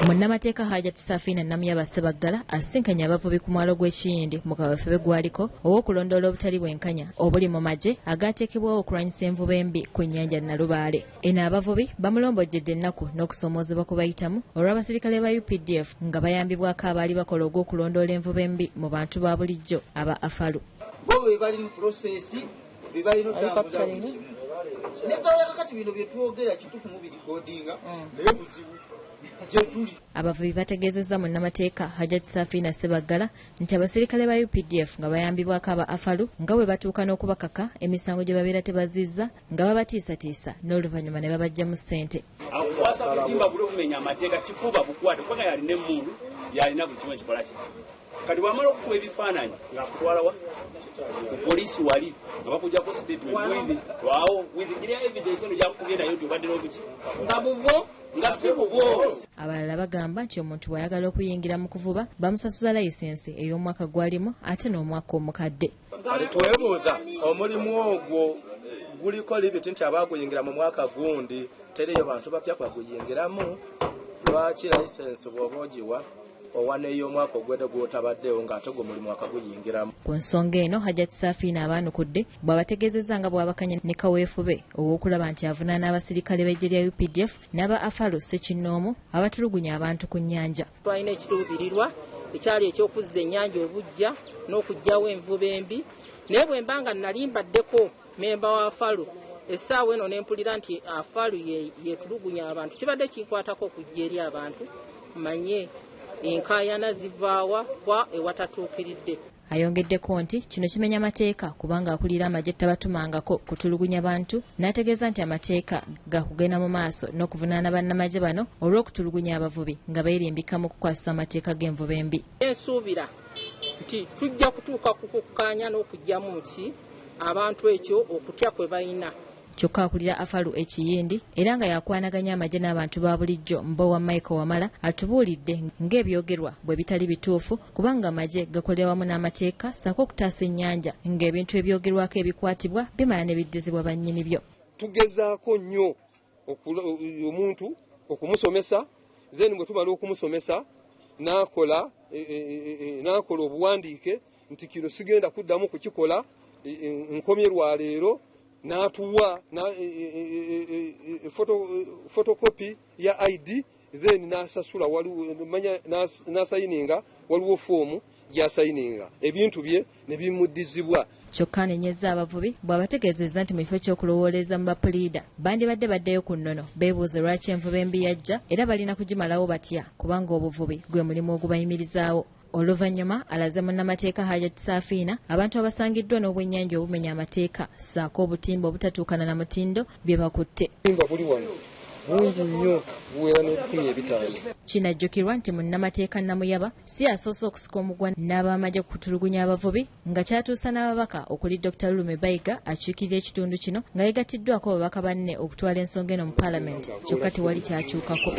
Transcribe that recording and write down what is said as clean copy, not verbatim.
Munnamateeka Hajati Safina Namuyaba Ssebaggala asinkanye abavubi ku mwalo gw'Ekiyindi mu kaweefube gwaliko ow'okulondoola obutali bwenkanya obuli mu magye agaateekebwawo okulwanyisa envuba embi ku nnyanja Nalubaale. Eno abavubi bamulombojjedde ennaku n'okusoomoozebwa ku bayitamu olw'abasirikale ba UPDF nga bayambibwako abaali bakola ogw'okulondoola envuba embi mu bantu ba bulijjo aba Afalu. Bo be bali mu prosesi be balina otambuza nesawo yakati bino bye twogera kituufu mu birikodinga naye buzibu. Abavubi bategeezezza munnamateeka Hajati Safina Ssebaggala nti abasirikale ba UPDF nga bayambibwako aba Afalu nga bwe batuuka n'okubakaka emisango gye babeera tebazizza nga babatiisatiisa n'oluvannyuma ne babajja mu ssente. Akukwasa kutimba buli okumenya amateeka kifuba bukwate kubanga yalina emmundu yalina buli kimu ekikola kye. Kati wamala okukuba ebifaananyi ng'akutwala wa ku poliisi wali nga bakuggyako statement with clear evidence eno gyakukubye nayo nti obadde n'obuki nga buvo nga si buvo. Abalala bagamba nti omuntu bw'ayagala okuyingira mu kuvuba bamusasuza layisensi ey'omwaka gwalimu ate n'omwaka omukadde. Kati twebuuza omulimu ogwo guliko libiti nti abaaguyingira mu mwaka gundi teriyo bantu bapya kwaguyingiramu lwaki layisensi bw'oba ogiwa owaneyo omwaka ogwedde gw'otabaddewo ng'ate gwe mulimu akaguyingiramu. Ku nsonga eno Hajati Safina abaanukudde bw'abategeezezza nga bw'abakanya ne kaweefube ow'okulaba nti avunaana abasirikale b'eggye lya UPDF n'aba Afalu Ssekinnoomu abatulugunya abantu ku nnyanja. Twalina ekituubirirwa ekyali eky'okuzza ennyanja obujja n'okuggyawo envuba embi naye bwe mba nga nali mbaddeko memba wa Afalu essaawa eno ne mpulira nti Afalu yeetulugunya abantu kibadde kinkwatako okujja eri abantu manye enkaayana zivaawa kwa ewatatuukiridde. Ayongeddeko nti kino kimenya amateeka kubanga akulira amagye tabatumangako kutulugunya bantu n'ategeeza nti amateeka gakugenda mu maaso n'okuvunaana bannamagye bano olw'okutulugunya abavubi nga beerimbika mu kukwasisa amateeka g'envuba embi. Ensuubira nti tujja kutuuka ku kukkaanya n'okuggyamu nti abantu ekyo okutya kwe balina. Kyokka akulira Afalu Ekiyindi era nga yakwanaganya amagye n'abantu ba bulijjo Mbowa Michael Wamala atubuulidde ng'ebyogerwa bwe bitali bituufu kubanga amagye gakolera wamu n'amateeka ssaako okutaasa ennyanja ng'ebintu ebyogerwako ebikwatibwa bimala ne biddizibwa bannyini byo. Tugezaako nnyo omuntu okumusomesa then bwe tumala okumusomesa n'akola obuwandiike nti kino sigenda kuddamu kukikola nkomye lwaleero n'atuwa fotokopi ya ID then n'asasula n'asayininga waliwo foomu gy'asayininga ebintu bye ne bimuddizibwa. Kyokka anenyezza abavubi bw'abategeezezza nti mu kifo ky'okulowoleza mu bapuliida bandibadde baddeyo ku nnono beebuuze lwaki envuba embi yajja era balina kugimalawo batya kubanga obuvubi gwe mulimu ogubayimirizaawo. Oluvannyuma alaze munnamateeka Hajati Safina abantu abasangiddwa n'obwennyanja obumenya amateeka ssaako obutimba obutatuukana na mutindo bye bakutte. Buli wano bungi nnyo buwera n'500. Kinajjukirwa nti munnamateeka Namuyaba si asoose okusika omugwa n'abamagye kutulugunya abavubi nga kyatuusa n'ababaka okuli Dr. Lume Bayiga akiikirira ekitundu kino nga yegattiddwako ababaka banne okutwala ensonga eno mu Paalamenti kyokka tewali kyakyukako.